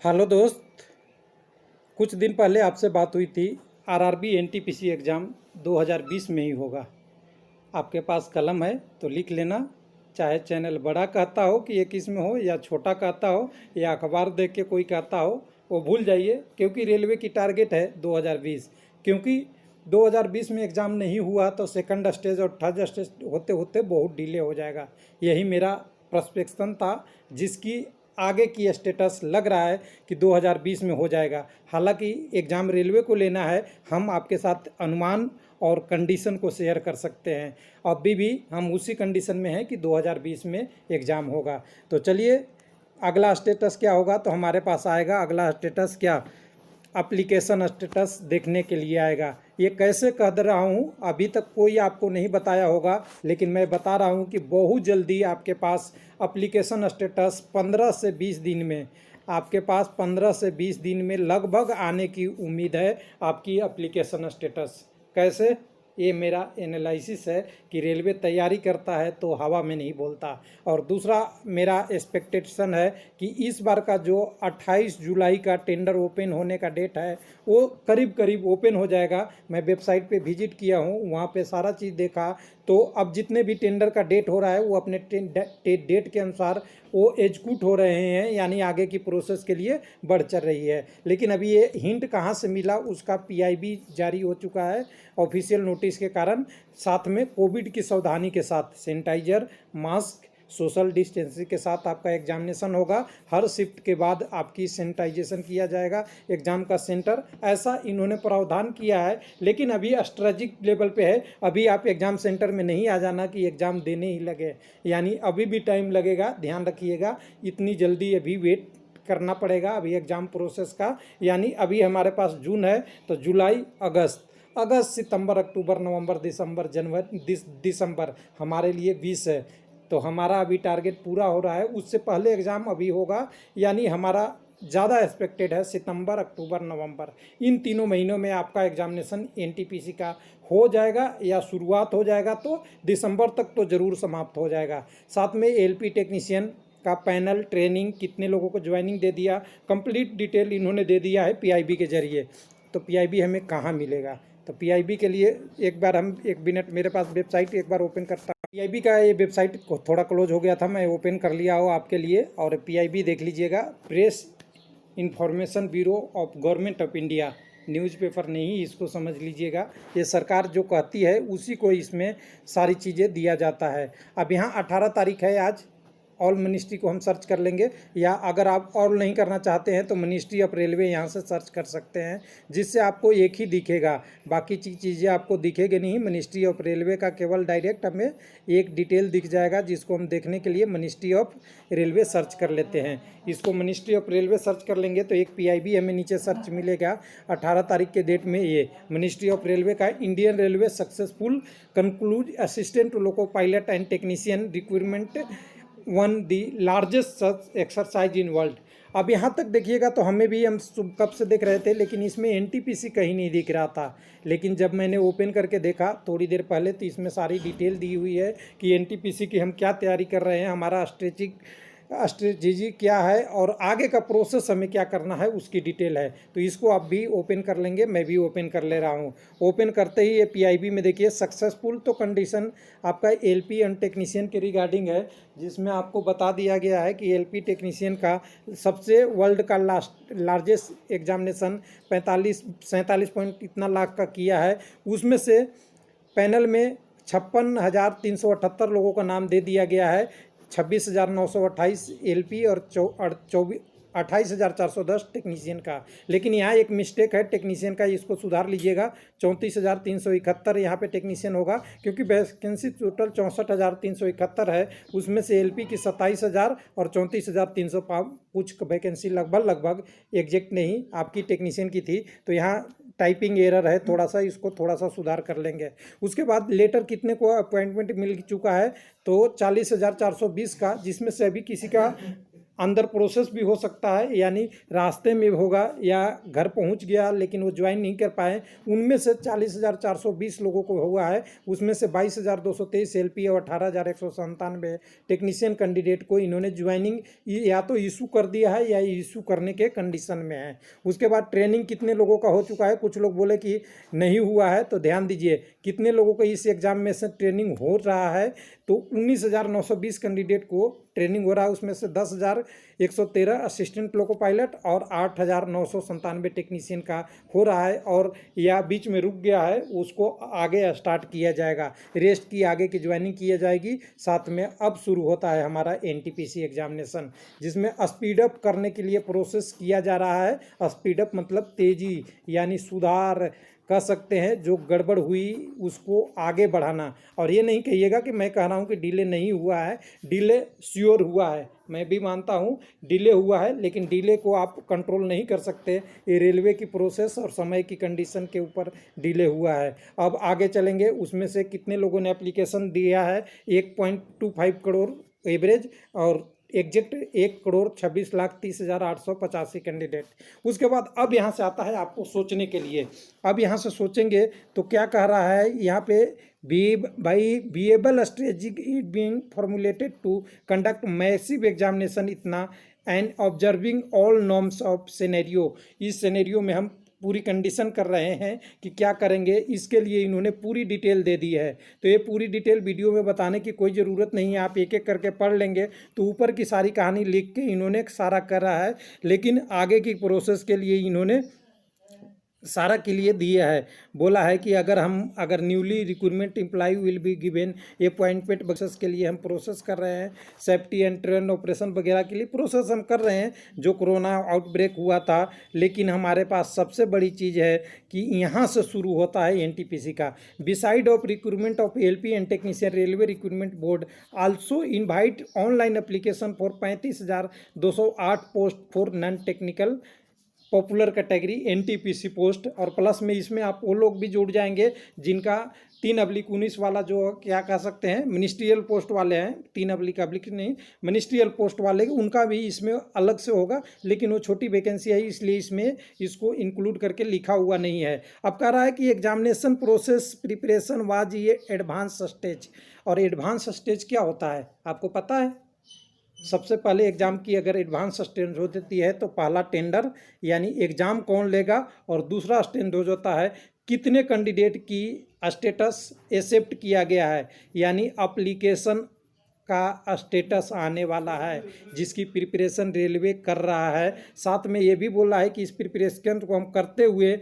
Hello दोस्त। कुछ दिन पहले आपसे बात हुई थी। आरआरबी एनटीपीसी एग्ज़ाम 2020 में ही होगा। आपके पास कलम है तो लिख लेना। चाहे चैनल बड़ा कहता हो कि 21 में हो, या छोटा कहता हो, या अखबार देख के कोई कहता हो, वो भूल जाइए, क्योंकि रेलवे की टारगेट है 2020। क्योंकि 2020 में एग्ज़ाम नहीं हुआ तो सेकंड स्टेज और थर्ड स्टेज होते होते बहुत डिले हो जाएगा। यही मेरा प्रस्पेक्शन था, जिसकी आगे की स्टेटस लग रहा है कि 2020 में हो जाएगा। हालांकि एग्ज़ाम रेलवे को लेना है, हम आपके साथ अनुमान और कंडीशन को शेयर कर सकते हैं। अभी भी हम उसी कंडीशन में हैं कि 2020 में एग्ज़ाम होगा। तो चलिए, अगला स्टेटस क्या होगा तो हमारे पास आएगा। अगला स्टेटस क्या, एप्लीकेशन स्टेटस देखने के लिए आएगा। ये कैसे कह दे रहा हूँ, अभी तक कोई आपको नहीं बताया होगा, लेकिन मैं बता रहा हूँ कि बहुत जल्दी आपके पास एप्लीकेशन स्टेटस 15 से 20 दिन में, आपके पास 15 से 20 दिन में लगभग आने की उम्मीद है। आपकी एप्लीकेशन स्टेटस कैसे, ये मेरा एनालिसिस है कि रेलवे तैयारी करता है तो हवा में नहीं बोलता। और दूसरा मेरा एक्सपेक्टेशन है कि इस बार का जो 28 जुलाई का टेंडर ओपन होने का डेट है, वो करीब करीब ओपन हो जाएगा। मैं वेबसाइट पे विजिट किया हूँ, वहाँ पे सारा चीज़ देखा। तो अब जितने भी टेंडर का डेट हो रहा है वो अपने डेट के अनुसार वो एग्जीक्यूट हो रहे हैं, यानी आगे की प्रोसेस के लिए बढ़ चल रही है। लेकिन अभी ये हिंट कहाँ से मिला, उसका पीआईबी जारी हो चुका है ऑफिशियल नोटिस के कारण। साथ में कोविड की सावधानी के साथ सैनिटाइजर, मास्क, सोशल डिस्टेंसिंग के साथ आपका एग्जामिनेशन होगा। हर शिफ्ट के बाद आपकी सैनिटाइजेशन किया जाएगा एग्ज़ाम का सेंटर, ऐसा इन्होंने प्रावधान किया है। लेकिन अभी स्ट्रेटेजिक लेवल पे है, अभी आप एग्ज़ाम सेंटर में नहीं आ जाना कि एग्ज़ाम देने ही लगे, यानी अभी भी टाइम लगेगा, ध्यान रखिएगा। इतनी जल्दी अभी वेट करना पड़ेगा अभी एग्ज़ाम प्रोसेस का। यानी अभी हमारे पास जून है, तो जुलाई, अगस्त, सितंबर, अक्टूबर, नवंबर, दिसंबर, जनवरी, दिसंबर हमारे लिए 20 है। तो हमारा अभी टारगेट पूरा हो रहा है, उससे पहले एग्ज़ाम अभी होगा। यानी हमारा ज़्यादा एक्सपेक्टेड है सितंबर, अक्टूबर, नवंबर, इन तीनों महीनों में आपका एग्जामिनेशन एनटीपीसी का हो जाएगा, या शुरुआत हो जाएगा तो दिसंबर तक तो ज़रूर समाप्त हो जाएगा। साथ में एलपी टेक्नीशियन का पैनल ट्रेनिंग कितने लोगों को ज्वाइनिंग दे दिया, कंप्लीट डिटेल इन्होंने दे दिया है पीआईबी के जरिए। तो पीआईबी हमें कहाँ मिलेगा, तो पीआईबी के लिए एक बार हम, एक मिनट, मेरे पास वेबसाइट एक बार ओपन करता हूँ। पीआईबी का ये वेबसाइट थोड़ा क्लोज हो गया था, मैं ओपन कर लिया हो आपके लिए। और पीआईबी देख लीजिएगा, press information bureau of government of India, newspaper नहीं, इसको समझ लीजिएगा। ये सरकार जो कहती है उसी को इसमें सारी चीज़ें दिया जाता है। अब यहाँ 18 तारीख है आज। ऑल मिनिस्ट्री को हम सर्च कर लेंगे, या अगर आप ऑल नहीं करना चाहते हैं तो मिनिस्ट्री ऑफ रेलवे यहाँ से सर्च कर सकते हैं, जिससे आपको एक ही दिखेगा, बाकी चीज़ें आपको दिखेगी नहीं। मिनिस्ट्री ऑफ रेलवे का केवल डायरेक्ट हमें एक डिटेल दिख जाएगा, जिसको हम देखने के लिए मिनिस्ट्री ऑफ रेलवे सर्च कर लेते हैं। इसको मिनिस्ट्री ऑफ रेलवे सर्च कर लेंगे तो एक पीआईबी हमें नीचे सर्च मिलेगा 18 तारीख के डेट में। ये मिनिस्ट्री ऑफ रेलवे का Indian railway successful conclude assistant loco pilot and technician recruitment one the largest search exercise in world. अब यहाँ तक देखिएगा तो हमें भी, हम कब से देख रहे थे, लेकिन इसमें एनटीपीसी कहीं नहीं दिख रहा था। लेकिन जब मैंने ओपन करके देखा थोड़ी देर पहले, तो इसमें सारी डिटेल दी हुई है कि एनटीपीसी की हम क्या तैयारी कर रहे हैं, हमारा स्ट्रेटेजी क्या है, और आगे का प्रोसेस हमें क्या करना है, उसकी डिटेल है। तो इसको आप भी ओपन कर लेंगे, मैं भी ओपन कर ले रहा हूँ। ओपन करते ही ये पीआईबी में देखिए सक्सेसफुल, तो कंडीशन आपका एलपी एंड टेक्नीशियन के रिगार्डिंग है, जिसमें आपको बता दिया गया है कि एलपी टेक्नीशियन का सबसे वर्ल्ड का लार्जेस्ट एग्जामिनेशन 47 पॉइंट इतना लाख का किया है। उसमें से पैनल में 56,378 लोगों का नाम दे दिया गया है। 26,928 एलपी और 28,410 टेक्नीशियन का। लेकिन यहाँ एक मिस्टेक है टेक्नीशियन का, इसको सुधार लीजिएगा। 34,371 यहाँ पे टेक्नीशियन होगा, क्योंकि वैकेंसी टोटल 64,371 है। उसमें से एलपी की 27,000 और 34,300 कुछ वैकेंसी लगभग एग्जैक्ट नहीं आपकी टेक्नीशियन की थी। तो यहाँ टाइपिंग एरर है थोड़ा सा, इसको थोड़ा सा सुधार कर लेंगे। उसके बाद लेटर कितने को अपॉइंटमेंट मिल चुका है, तो 40,420 का, जिसमें से अभी किसी का अंदर प्रोसेस भी हो सकता है, यानी रास्ते में होगा या घर पहुंच गया लेकिन वो ज्वाइन नहीं कर पाए। उनमें से 40,420 लोगों को हुआ है, उसमें से 22,223 एलपी और 18,197 टेक्नीशियन कैंडिडेट को इन्होंने ज्वाइनिंग या तो इशू कर दिया है या इशू करने के कंडीशन में है। उसके बाद ट्रेनिंग कितने लोगों का हो चुका है, कुछ लोग बोले कि नहीं हुआ है, तो ध्यान दीजिए कितने लोगों को इस एग्जाम में से ट्रेनिंग हो रहा है। तो 19,920 कैंडिडेट को ट्रेनिंग हो रहा है, उसमें से 10,113 असिस्टेंट लोको पायलट और 8,997 टेक्नीशियन का हो रहा है, और या बीच में रुक गया है उसको आगे स्टार्ट किया जाएगा, रेस्ट की आगे की ज्वाइनिंग किया जाएगी। साथ में अब शुरू होता है हमारा एनटीपीसी एग्जामिनेशन, जिसमें स्पीड अप करने के लिए प्रोसेस किया जा रहा है। स्पीड अप मतलब तेजी, यानी सुधार कह सकते हैं, जो गड़बड़ हुई उसको आगे बढ़ाना। और ये नहीं कहिएगा कि मैं कह रहा हूँ कि डिले नहीं हुआ है, डिले श्योर हुआ है, मैं भी मानता हूँ डिले हुआ है, लेकिन डिले को आप कंट्रोल नहीं कर सकते। ये रेलवे की प्रोसेस और समय की कंडीशन के ऊपर डिले हुआ है। अब आगे चलेंगे, उसमें से कितने लोगों ने एप्लीकेशन दिया है, 1.25 करोड़ एवरेज, और एग्जैक्ट 1,26,30,885 कैंडिडेट। उसके बाद अब यहाँ से आता है आपको सोचने के लिए। अब यहाँ से सोचेंगे तो क्या कह रहा है यहाँ पे, viable strategy is being formulated to conduct massive examination इतना and observing all norms of scenario। इस सिनेरियो में हम पूरी कंडीशन कर रहे हैं कि क्या करेंगे, इसके लिए इन्होंने पूरी डिटेल दे दी है। तो ये पूरी डिटेल वीडियो में बताने की कोई ज़रूरत नहीं है, आप एक एक करके पढ़ लेंगे तो ऊपर की सारी कहानी लिख के इन्होंने सारा कर रहा है, लेकिन आगे की प्रोसेस के लिए इन्होंने सारा के लिए दिया है। बोला है कि अगर newly recruitment employ will be given appointment boxes के लिए हम प्रोसेस कर रहे हैं, सेफ्टी एंड ट्रेन ऑपरेशन वगैरह के लिए प्रोसेस हम कर रहे हैं, जो कोरोना आउटब्रेक हुआ था। लेकिन हमारे पास सबसे बड़ी चीज़ है कि यहाँ से शुरू होता है एनटीपीसी का। Beside of recruitment of LP and technician, railway recruitment board also invite online application for 35,208 post for non technical popular category NTPC post. और प्लस में इसमें आप वो लोग भी जुड़ जाएंगे जिनका 3/19 वाला, जो क्या कह सकते हैं मिनिस्ट्रियल पोस्ट वाले हैं, 3/19 नहीं, मिनिस्ट्रियल पोस्ट वाले, उनका भी इसमें अलग से होगा, लेकिन वो छोटी वैकेंसी है इसलिए इसमें इसको इंक्लूड करके लिखा हुआ नहीं है। अब कह रहा है कि एग्जामिनेशन प्रोसेस प्रिपरेशन वाज ये एडवांस स्टेज। और एडवांस स्टेज क्या होता है आपको पता है? सबसे पहले एग्ज़ाम की अगर एडवांस स्टेज होती है तो पहला टेंडर, यानी एग्ज़ाम कौन लेगा, और दूसरा स्टेज हो जाता है कितने कैंडिडेट की स्टेटस एक्सेप्ट किया गया है, यानी एप्लीकेशन का स्टेटस आने वाला है जिसकी प्रिपरेशन रेलवे कर रहा है। साथ में ये भी बोला है कि इस प्रिपरेशन को हम करते हुए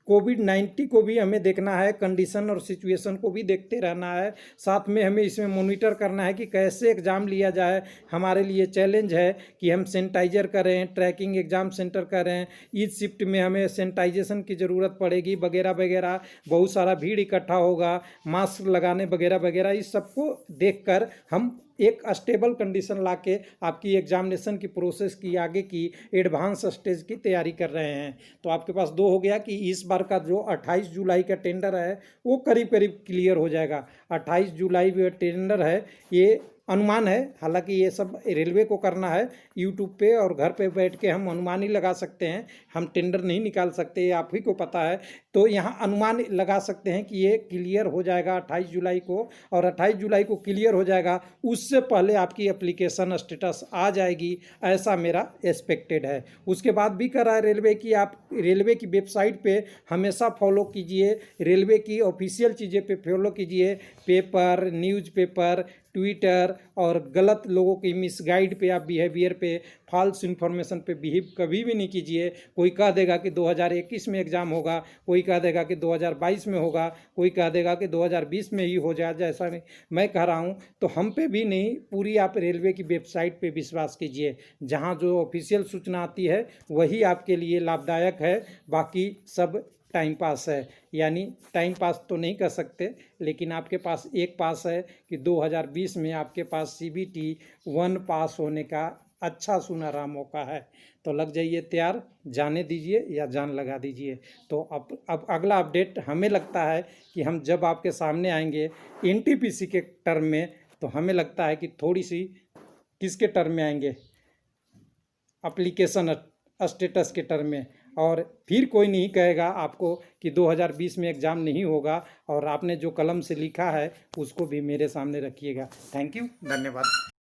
कोविड-19 को भी हमें देखना है, कंडीशन और सिचुएशन को भी देखते रहना है। साथ में हमें इसमें मॉनिटर करना है कि कैसे एग्ज़ाम लिया जाए। हमारे लिए चैलेंज है कि हम सैनिटाइजर करें, ट्रैकिंग एग्ज़ाम सेंटर करें, ईच शिफ्ट में हमें सैनिटाइजेशन की ज़रूरत पड़ेगी वगैरह वगैरह, बहुत सारा भीड़ इकट्ठा होगा, मास्क लगाने वगैरह वगैरह। इस सबको देखकर हम एक स्टेबल कंडीशन लाके आपकी एग्जामिनेशन की प्रोसेस की आगे की एडवांस स्टेज की तैयारी कर रहे हैं। तो आपके पास दो हो गया कि इस बार का जो 28 जुलाई का टेंडर है वो करीब करीब क्लियर हो जाएगा। 28 जुलाई में टेंडर है, ये अनुमान है, हालांकि ये सब रेलवे को करना है। यूट्यूब पे और घर पे बैठ के हम अनुमान ही लगा सकते हैं, हम टेंडर नहीं निकाल सकते, ये आप ही को पता है। तो यहाँ अनुमान लगा सकते हैं कि ये क्लियर हो जाएगा 28 जुलाई को, और 28 जुलाई को क्लियर हो जाएगा, उससे पहले आपकी एप्लीकेशन स्टेटस आ जाएगी, ऐसा मेरा एक्सपेक्टेड है। उसके बाद भी कर रहा है रेलवे की, आप रेलवे की वेबसाइट पे हमेशा फॉलो कीजिए, रेलवे की ऑफिशियल चीज़ें पे फॉलो कीजिए, पेपर, न्यूज़पेपर, ट्विटर, और गलत लोगों की मिसगाइड पे, आप बिहेवियर पे, फॉल्स इन्फॉर्मेशन पे बिहेव कभी भी नहीं कीजिए। कोई कह देगा कि 2021 में एग्ज़ाम होगा, कोई कह देगा कि 2022 में होगा, कोई कह देगा कि 2020 में ही हो जाए, जैसा नहीं मैं कह रहा हूँ। तो हम पे भी नहीं, पूरी आप रेलवे की वेबसाइट पे विश्वास कीजिए, जहाँ जो ऑफिशियल सूचना आती है वही आपके लिए लाभदायक है, बाकी सब टाइम पास है। यानी टाइम पास तो नहीं कर सकते, लेकिन आपके पास एक पास है कि 2020 में आपके पास CBT 1 पास होने का अच्छा सुनहरा मौका है। तो लग जाइए तैयार, जाने दीजिए या जान लगा दीजिए। तो अब अगला अपडेट हमें लगता है कि हम जब आपके सामने आएंगे NTPC के टर्म में, तो हमें लगता है कि थोड़ी सी किसके टर्म में आएंगे, एप्लीकेशन स्टेटस के टर्म में। और फिर कोई नहीं कहेगा आपको कि 2020 में एग्ज़ाम नहीं होगा, और आपने जो कलम से लिखा है उसको भी मेरे सामने रखिएगा। थैंक यू, धन्यवाद।